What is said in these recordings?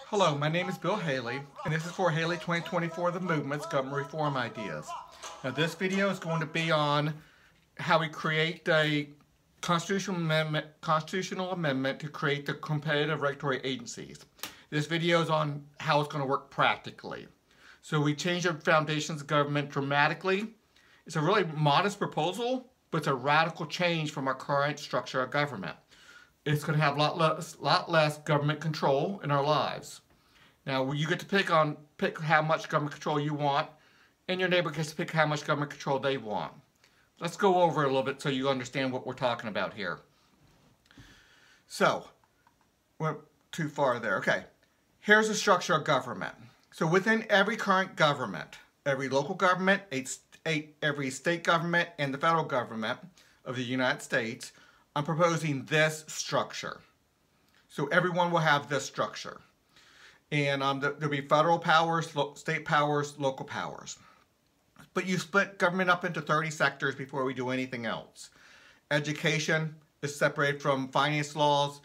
Hello, my name is Bill Haley, and this is for Haley 2024 The Movement's Government Reform Ideas. Now this video is going to be on how we create a constitutional amendment to create the competitive regulatory agencies. This video is on how it's going to work practically. So we changed the foundations of government dramatically. It's a really modest proposal, but it's a radical change from our current structure of government. It's going to have a lot less government control in our lives. Now, you get to pick how much government control you want, and your neighbor gets to pick how much government control they want. Let's go over it a little bit so you understand what we're talking about here. So, went too far there. Okay, here's the structure of government. So within every current government, every local government, every state government, and the federal government of the United States, I'm proposing this structure. So everyone will have this structure. And there'll be federal powers, state powers, local powers. But you split government up into 30 sectors before we do anything else. Education is separated from finance laws,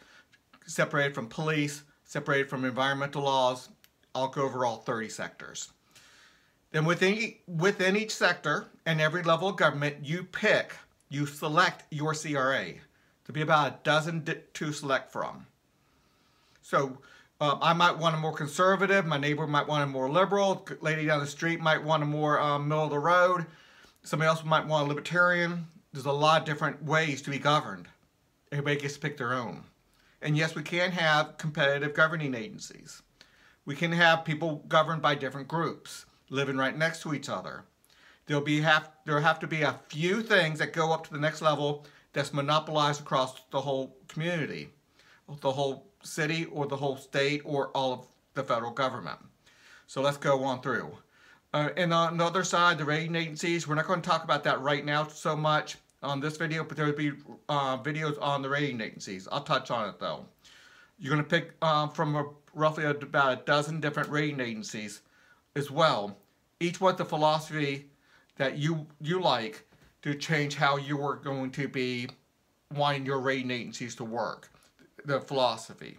separated from police, separated from environmental laws. I'll go over all 30 sectors. Then within each sector and every level of government, you select your CRA. To be about a dozen to select from. So I might want a more conservative, my neighbor might want a more liberal, lady down the street might want a more middle of the road, somebody else might want a libertarian. There's a lot of different ways to be governed. Everybody gets to pick their own. And yes, we can have competitive governing agencies. We can have people governed by different groups, living right next to each other. There'll have to be a few things that go up to the next level that's monopolized across the whole community, the whole city or the whole state or all of the federal government. So let's go on through. And on the other side, the rating agencies, we're not going to talk about that right now so much on this video, but there will be videos on the rating agencies. I'll touch on it though. You're going to pick from roughly about a dozen different rating agencies as well. Each with the philosophy that you like to change how you are going to be wanting your rating agencies to work, the philosophy.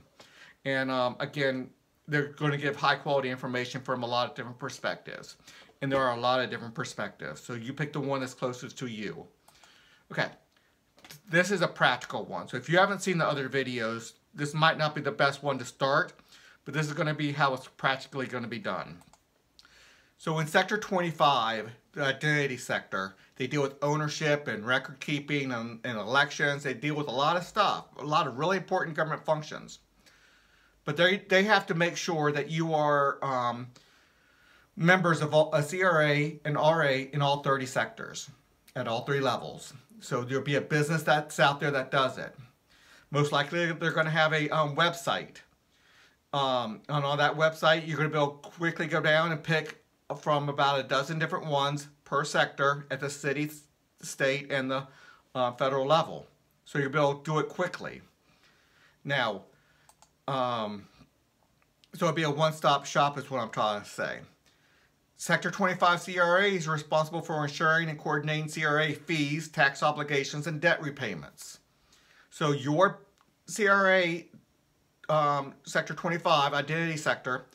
And again, they're going to give high quality information from a lot of different perspectives. And there are a lot of different perspectives. So you pick the one that's closest to you. Okay, this is a practical one. So if you haven't seen the other videos, this might not be the best one to start, but this is going to be how it's practically going to be done. So in Sector 25, the identity sector, they deal with ownership and record keeping and elections. They deal with a lot of stuff, a lot of really important government functions. But they have to make sure that you are members of a CRA and RA in all 30 sectors at all 3 levels. So there'll be a business that's out there that does it. Most likely they're going to have a website. On that website, you're going to be able to quickly go down and pick from about a dozen different ones per sector at the city, state, and the federal level. So you'll be able to do it quickly. Now, so it'll be a one-stop shop is what I'm trying to say. Sector 25 CRAs are responsible for ensuring and coordinating CRA fees, tax obligations, and debt repayments. So your CRA, Sector 25, identity sector,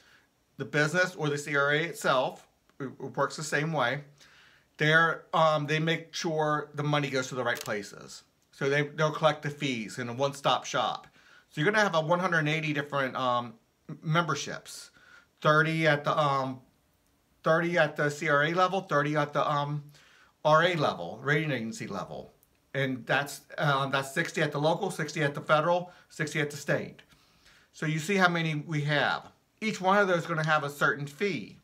the business or the CRA itself, it works the same way. They make sure the money goes to the right places. So they'll collect the fees in a one-stop shop. So you're going to have 180 different memberships, 30 at the CRA level, 30 at the RA level, rating agency level, and that's 60 at the local, 60 at the federal, 60 at the state. So you see how many we have. Each one of those is going to have a certain fee.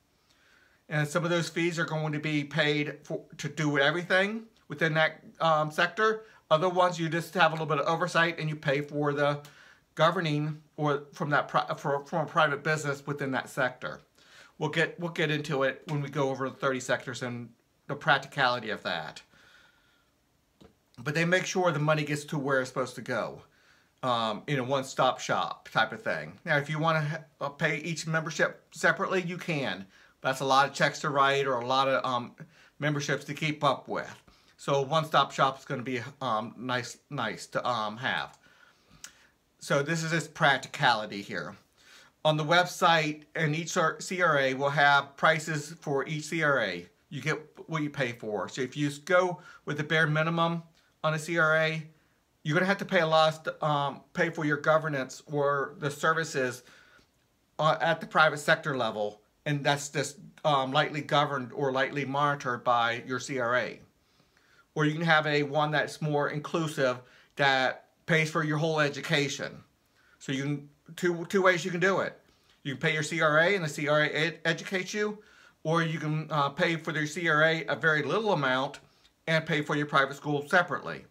And some of those fees are going to be paid to do everything within that sector. Other ones you just have a little bit of oversight and you pay for the governing or from a private business within that sector. We'll get into it when we go over the 30 sectors and the practicality of that. But they make sure the money gets to where it's supposed to go. In a one-stop shop type of thing. Now, if you want to pay each membership separately, you can. That's a lot of checks to write or a lot of memberships to keep up with. So one-stop shop is going to be nice to have. So this is its practicality here. On the website, and each CRA will have prices for each CRA. You get what you pay for. So if you go with the bare minimum on a CRA, you're going to have to pay a lot, pay for your governance or the services at the private sector level, and that's just lightly governed or lightly monitored by your CRA. Or you can have one that's more inclusive that pays for your whole education. So you can two ways you can do it. You can pay your CRA and the CRA educates you, or you can pay for your CRA a very little amount and pay for your private school separately.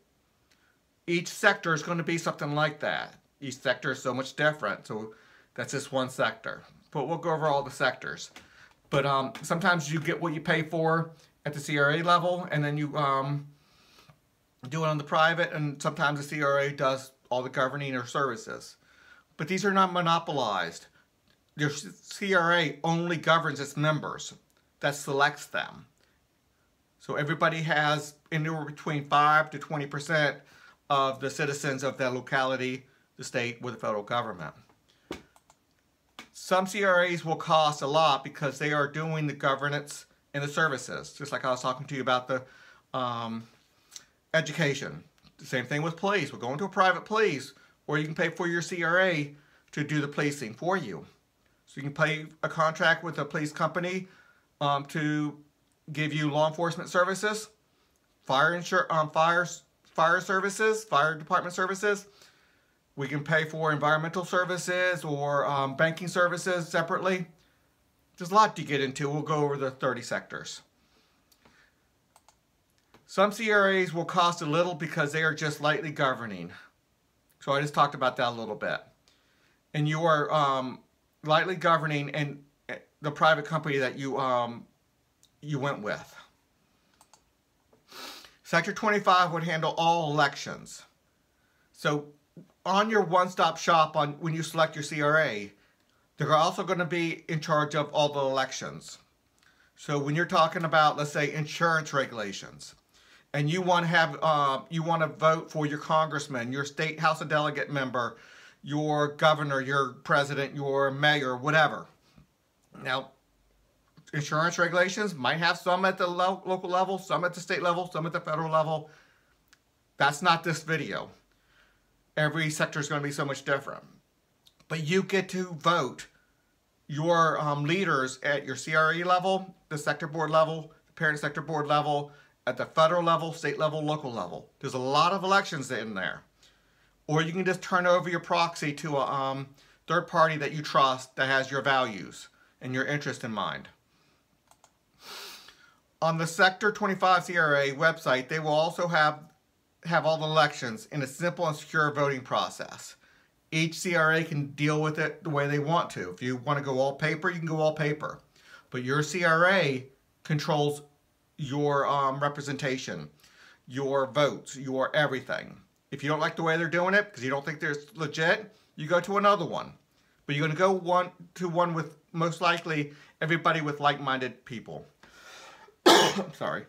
Each sector is going to be something like that. Each sector is so much different, so that's just one sector. But we'll go over all the sectors. But sometimes you get what you pay for at the CRA level, and then you do it on the private, and sometimes the CRA does all the governing or services. But these are not monopolized. Your CRA only governs its members. That selects them. So everybody has anywhere between 5 to 20% of the citizens of that locality, the state, or the federal government. Some CRAs will cost a lot because they are doing the governance and the services, just like I was talking to you about the education. The same thing with police. We're going to a private police, or you can pay for your CRA to do the policing for you. So you can pay a contract with a police company to give you law enforcement services, fire services, fire department services. We can pay for environmental services or banking services separately. There's a lot to get into. We'll go over the 30 sectors. Some CRAs will cost a little because they are just lightly governing. So I just talked about that a little bit. And you are lightly governing in the private company that you went with. Sector 25 would handle all elections. So on your one-stop shop, when you select your CRA, they're also going to be in charge of all the elections. So when you're talking about, let's say, insurance regulations, and you want to have, you want to vote for your congressman, your state House of Delegate member, your governor, your president, your mayor, whatever. Now, insurance regulations might have some at the local level, some at the state level, some at the federal level. That's not this video. Every sector is going to be so much different. But you get to vote your leaders at your CRE level, the sector board level, the parent sector board level, at the federal level, state level, local level. There's a lot of elections in there. Or you can just turn over your proxy to a third party that you trust that has your values and your interest in mind. On the Sector 25 CRA website, they will also have all the elections in a simple and secure voting process. Each CRA can deal with it the way they want to. If you want to go all paper, you can go all paper. But your CRA controls your representation, your votes, your everything. If you don't like the way they're doing it, because you don't think they're legit, you go to another one. But you're going to go to one with, most likely, everybody with like-minded people. Sorry.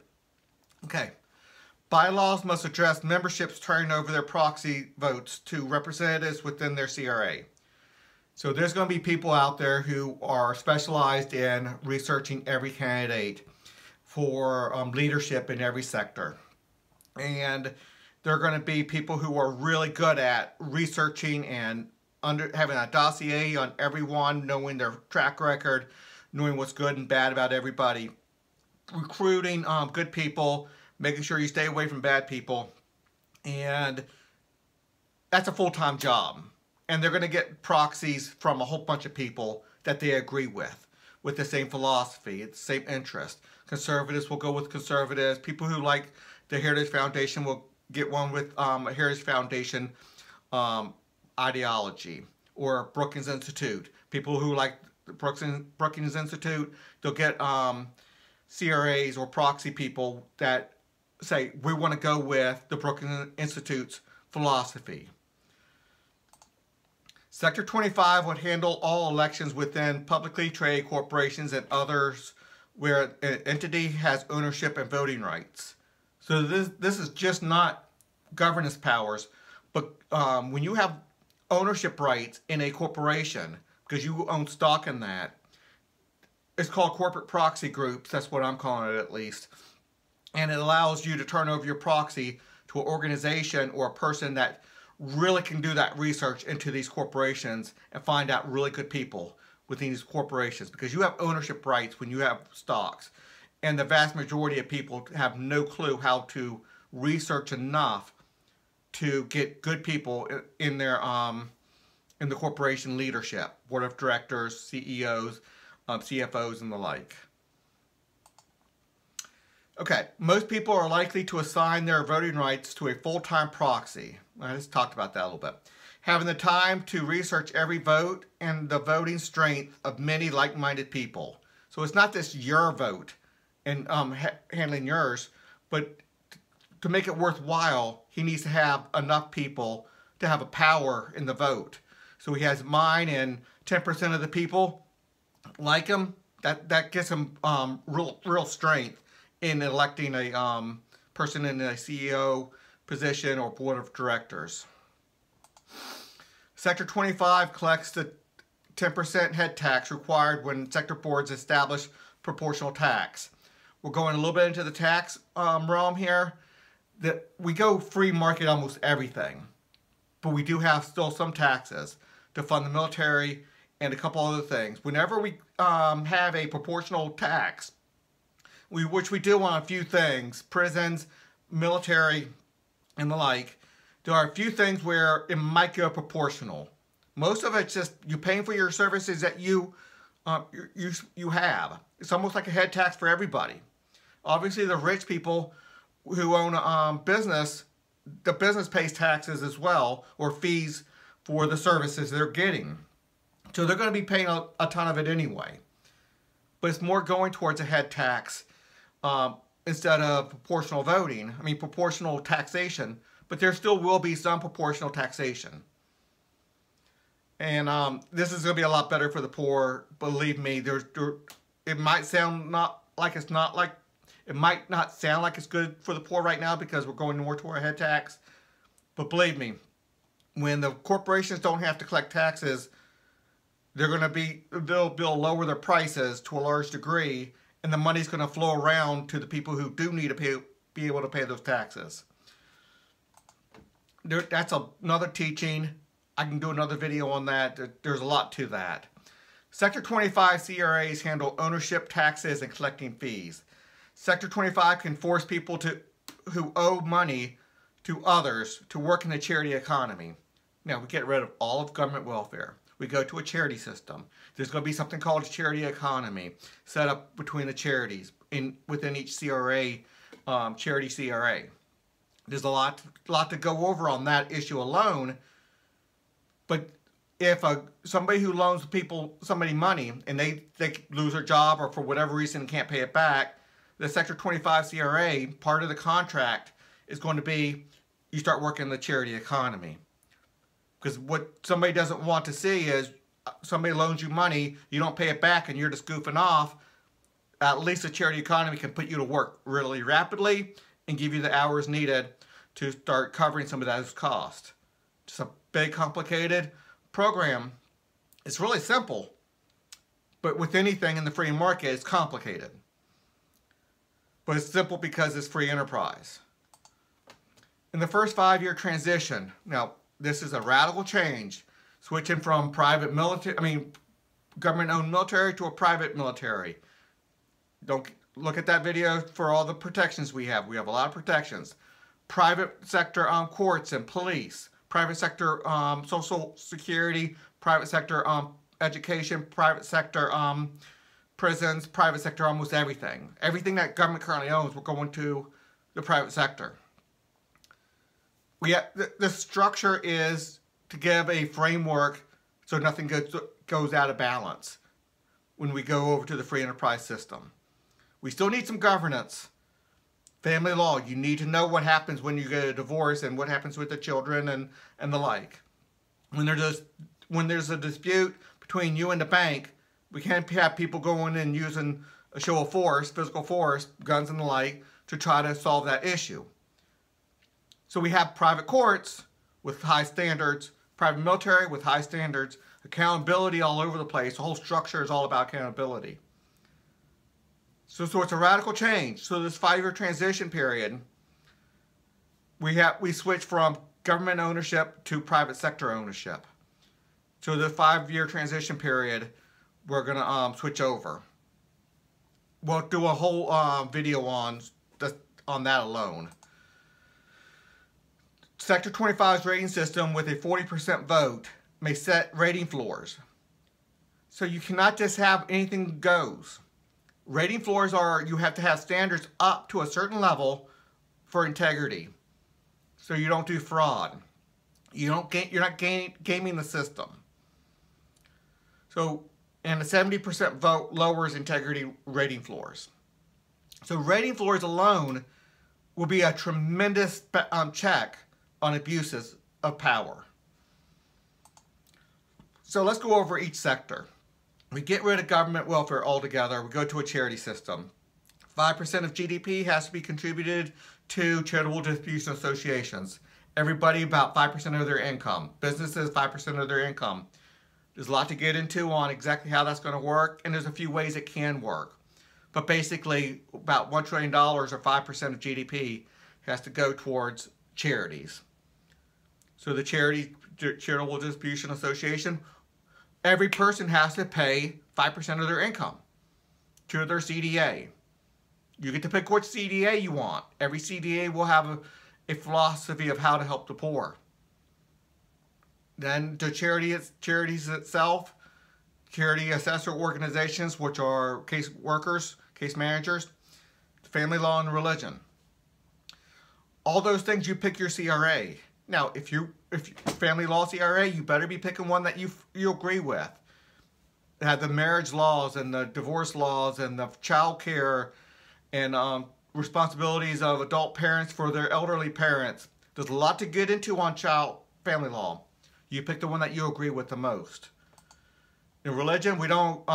Okay. Bylaws must address memberships turning over their proxy votes to representatives within their CRA. So there's going to be people out there who are specialized in researching every candidate for leadership in every sector. And there are going to be people who are really good at researching and having a dossier on everyone, knowing their track record, knowing what's good and bad about everybody, recruiting good people, making sure you stay away from bad people. And that's a full-time job. And they're going to get proxies from a whole bunch of people that they agree with the same philosophy, the same interest. Conservatives will go with conservatives. People who like the Heritage Foundation will get one with a Heritage Foundation ideology, or Brookings Institute. People who like the Brookings Institute, they'll get CRAs or proxy people that say, we want to go with the Brookings Institute's philosophy. Sector 25 would handle all elections within publicly traded corporations and others where an entity has ownership and voting rights. So this is just not governance powers, but when you have ownership rights in a corporation because you own stock in that. It's called corporate proxy groups. That's what I'm calling it, at least. And it allows you to turn over your proxy to an organization or a person that really can do that research into these corporations and find out really good people within these corporations, because you have ownership rights when you have stocks. And the vast majority of people have no clue how to research enough to get good people in their in the corporation leadership, board of directors, CEOs, CFOs, and the like. Okay, most people are likely to assign their voting rights to a full-time proxy. I just talked about that a little bit. Having the time to research every vote and the voting strength of many like-minded people. So it's not just your vote and handling yours, but to make it worthwhile, he needs to have enough people to have a power in the vote. So he has mine and 10% of the people like him. That gives him real strength in electing a person in a CEO position or board of directors. Sector 25 collects the 10% head tax required when sector boards establish proportional tax. We're going a little bit into the tax realm here. That we go free market almost everything, but we do have still some taxes to fund the military and a couple other things. Whenever we have a proportional tax, which we do on a few things, prisons, military, and the like, there are a few things where it might go proportional. Most of it's just you paying for your services that you have. It's almost like a head tax for everybody. Obviously, the rich people who own a business, the business pays taxes as well, or fees for the services they're getting. So they're going to be paying a ton of it anyway. But it's more going towards a head tax instead of proportional voting. I mean, proportional taxation, but there still will be some proportional taxation. And this is going to be a lot better for the poor. Believe me, it might sound it might not sound like it's good for the poor right now because we're going more toward a head tax. But believe me, when the corporations don't have to collect taxes, they'll lower their prices to a large degree, and the money's going to flow around to the people who do need to be able to pay those taxes. That's another teaching. I can do another video on that. There's a lot to that. Sector 25 CRAs handle ownership, taxes, and collecting fees. Sector 25 can force people who owe money to others to work in the charity economy. Now, we get rid of all of government welfare. We go to a charity system. There's going to be something called a charity economy set up between the charities within each CRA, charity CRA. There's a lot to go over on that issue alone. But if somebody who loans somebody money and they lose their job or for whatever reason can't pay it back, the Sector 25 CRA, part of the contract is going to be you start working in the charity economy. Because what somebody doesn't want to see is somebody loans you money, you don't pay it back, and you're just goofing off. At least the charity economy can put you to work really rapidly and give you the hours needed to start covering some of those costs. Just a big, complicated program. It's really simple, but with anything in the free market, it's complicated. But it's simple because it's free enterprise. In the first 5-year transition, now this is a radical change, switching from government-owned military to a private military. Don't look at that video for all the protections we have. We have a lot of protections. Private sector courts and police, private sector social security, private sector education, private sector prisons, private sector almost everything. Everything that government currently owns, we're going to the private sector. The structure is to give a framework so nothing goes out of balance when we go over to the free enterprise system. We still need some governance. Family law, you need to know what happens when you get a divorce and what happens with the children and the like. When there's a dispute between you and the bank, we can't have people going and using a show of force, physical force, guns and the like, to try to solve that issue. So we have private courts with high standards private military with high standards, accountability all over the place. The whole structure is all about accountability. So it's a radical change. So this 5-year transition period, we switch from government ownership to private sector ownership. So the 5-year transition period, we're going to switch over. We'll do a whole video on that alone. Sector 25's rating system with a 40% vote may set rating floors. So you cannot just have anything goes. Rating floors are, you have to have standards up to a certain level for integrity. So you don't do fraud. You're not gaming the system. So, and a 70% vote lowers integrity rating floors. So rating floors alone will be a tremendous check on abuses of power. So let's go over each sector. We get rid of government welfare altogether. We go to a charity system. 5% of GDP has to be contributed to charitable distribution associations. Everybody about 5% of their income. Businesses 5% of their income. There's a lot to get into on exactly how that's going to work, and there's a few ways it can work. But basically, about $1 trillion or 5% of GDP has to go towards charities. So the Charitable Distribution Association, every person has to pay 5% of their income to their CDA. You get to pick which CDA you want. Every CDA will have a philosophy of how to help the poor. Then the charities itself, charity assessor organizations, which are case workers, case managers, family law, and religion. All those things, you pick your CRA. Now, if family law CRA, you better be picking one that you agree with. It had the marriage laws and the divorce laws and the child care and responsibilities of adult parents for their elderly parents. There's a lot to get into on family law. You pick the one that you agree with the most. In religion, we don't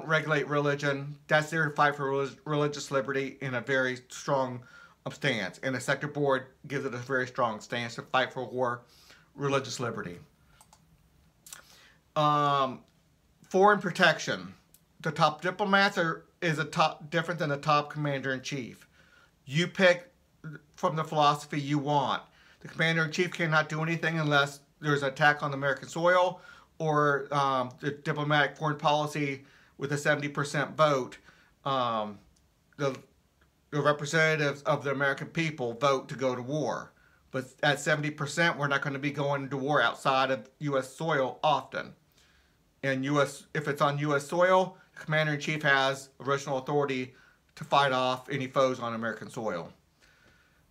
regulate religion. That's there to fight for religious liberty in a very strong stance. And the sector board gives it a very strong stance to fight for religious liberty. Foreign protection. The top diplomats is different than the top commander-in-chief. You pick from the philosophy you want. The commander-in-chief cannot do anything unless there's an attack on American soil or the diplomatic foreign policy with a 70% vote. The representatives of the American people vote to go to war. But at 70%, we're not going to be going to war outside of U.S. soil often. And if it's on U.S. soil, the commander-in-chief has original authority to fight off any foes on American soil.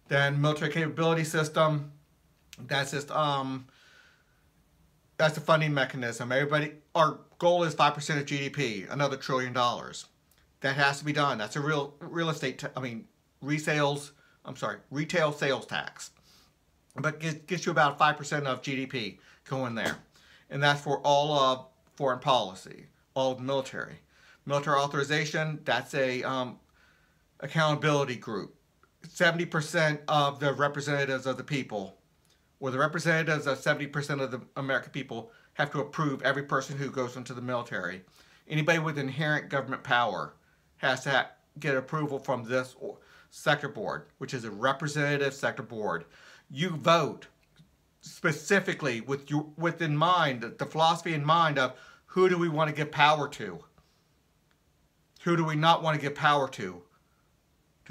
Then military capability system, that's just that's the funding mechanism. Our goal is 5% of GDP, another $1 trillion. That has to be done. That's a retail sales tax. But gets you about 5% of GDP going there. And that's for all of foreign policy, all of military. Military authorization, that's a accountability group. 70% of the representatives of the people, or the representatives of 70% of the American people, have to approve every person who goes into the military. Anybody with inherent government power has to get approval from this sector board, which is a representative sector board. You vote specifically with in mind, the philosophy in mind of who do we want to give power to? Who do we not want to give power to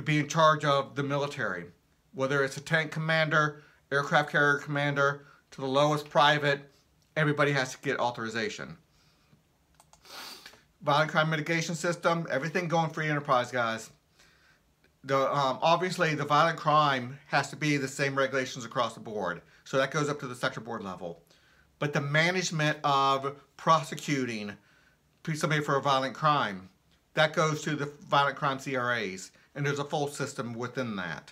be in charge of the military? Whether it's a tank commander, aircraft carrier commander, to the lowest private, everybody has to get authorization. Violent crime mitigation system, everything going free enterprise, guys. Obviously, the violent crime has to be the same regulations across the board. So that goes up to the sector board level. But the management of prosecuting somebody for a violent crime, that goes to the violent crime CRAs. And there's a full system within that.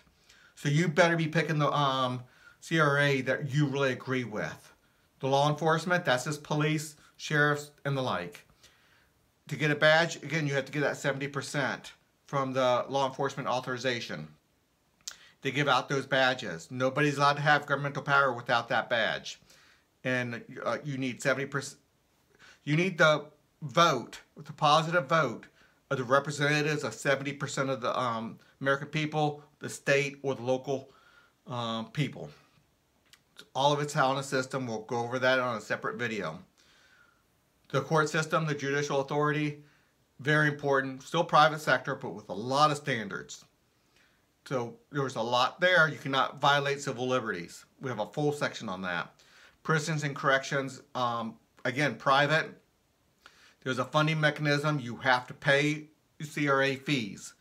So you better be picking the CRA that you really agree with. The law enforcement, that's just police, sheriffs, and the like. To get a badge, again, you have to get that 70% from the law enforcement authorization. they give out those badges. Nobody's allowed to have governmental power without that badge. And you need 70%. You need the vote, the positive vote of the representatives of 70% of the American people, the state, or the local people. All of it's how in a system. We'll go over that on a separate video. The court system, the judicial authority, very important. Still private sector, but with a lot of standards. So there's a lot there. You cannot violate civil liberties. We have a full section on that. Prisons and corrections, again, private. There's a funding mechanism. You have to pay CRA fees.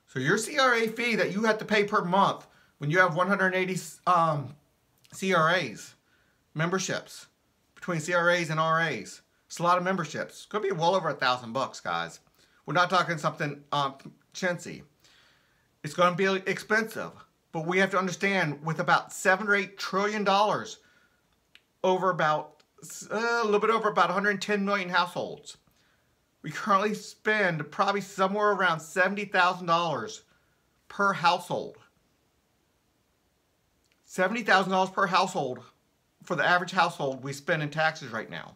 So your CRA fee that you have to pay per month when you have 180 CRAs, memberships, between CRAs and RAs. It's a lot of memberships. It's going to be well over $1,000, guys. We're not talking something chintzy. It's going to be expensive. But we have to understand, with about $7 or $8 trillion over about a little bit over about 110 million households, we currently spend probably somewhere around $70,000 per household. $70,000 per household for the average household we spend in taxes right now.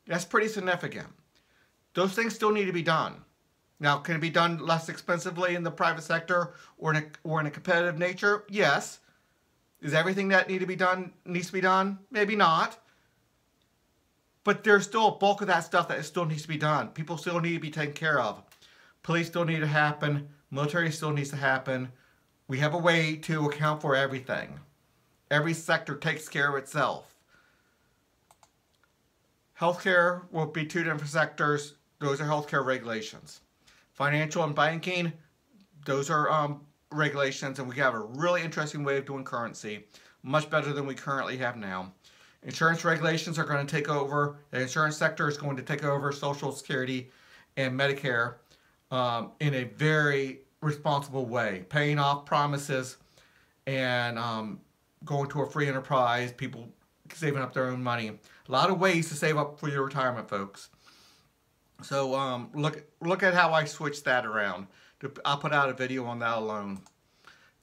That's pretty significant. Those things still need to be done. Now, can it be done less expensively in the private sector or in a competitive nature? Yes. Is everything that needs to be done? Maybe not. But there's still a bulk of that stuff that still needs to be done. People still need to be taken care of. Police still need to happen. Military still needs to happen. We have a way to account for everything. Every sector takes care of itself. Healthcare will be two different sectors. Those are healthcare regulations. Financial and banking, those are regulations, and we have a really interesting way of doing currency, much better than we currently have now. Insurance regulations are going to take over. The insurance sector is going to take over Social Security and Medicare in a very responsible way, paying off promises and going to a free enterprise, people saving up their own money. A lot of ways to save up for your retirement, folks. So look at how I switched that around. I'll put out a video on that alone.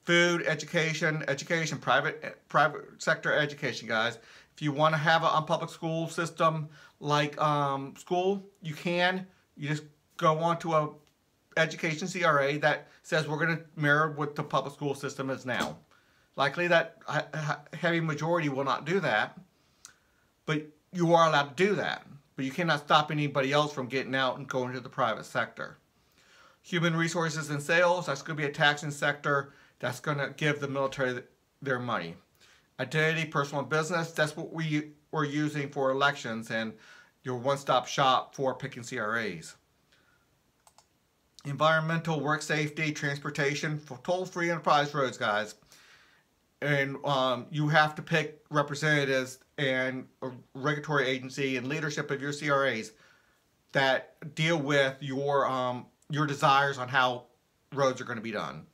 Food, education, private sector education, guys. If you want to have a public school system like school, you can. You just go on to a education CRA that says we're going to mirror what the public school system is now. Likely that heavy majority will not do that, but you are allowed to do that. But you cannot stop anybody else from getting out and going to the private sector. Human resources and sales, that's going to be a taxing sector. That's going to give the military their money. Identity, personal and business, that's what we were using for elections and your one-stop shop for picking CRAs. Environmental, work safety, transportation, for toll-free enterprise roads, guys. And you have to pick representatives and a regulatory agency and leadership of your CRAs that deal with your desires on how roads are going to be done.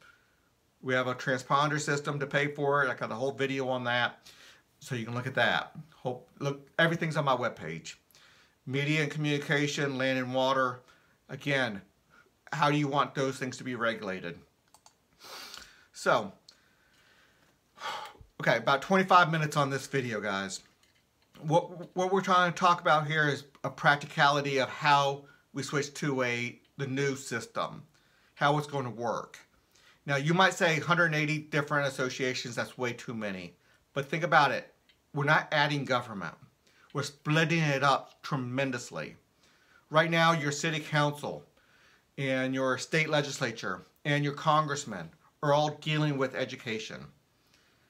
We have a transponder system to pay for it. I got a whole video on that, so you can look at that. Look, everything's on my webpage. Media and communication, land and water. Again, how do you want those things to be regulated? So, okay, about 25 minutes on this video, guys. What we're trying to talk about here is a practicality of how we switch to the new system, how it's going to work. Now, you might say 180 different associations, that's way too many. But think about it. We're not adding government. We're splitting it up tremendously. Right now, your city council and your state legislature and your congressmen are all dealing with education.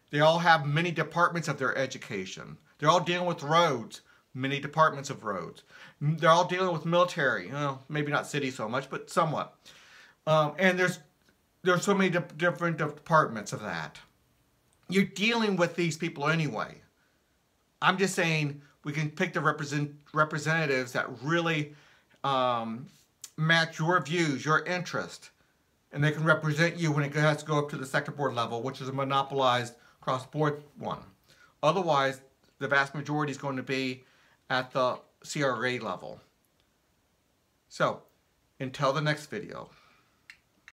They all have many departments of their education. They're all dealing with roads, many departments of roads. They're all dealing with military, well, maybe not city so much, but somewhat. And there's so many different departments of that. You're dealing with these people anyway. I'm just saying we can pick the representatives that really match your views, your interest, and they can represent you when it has to go up to the sector board level, which is a monopolized cross-board one. Otherwise, the vast majority is going to be at the CRA level. So, until the next video.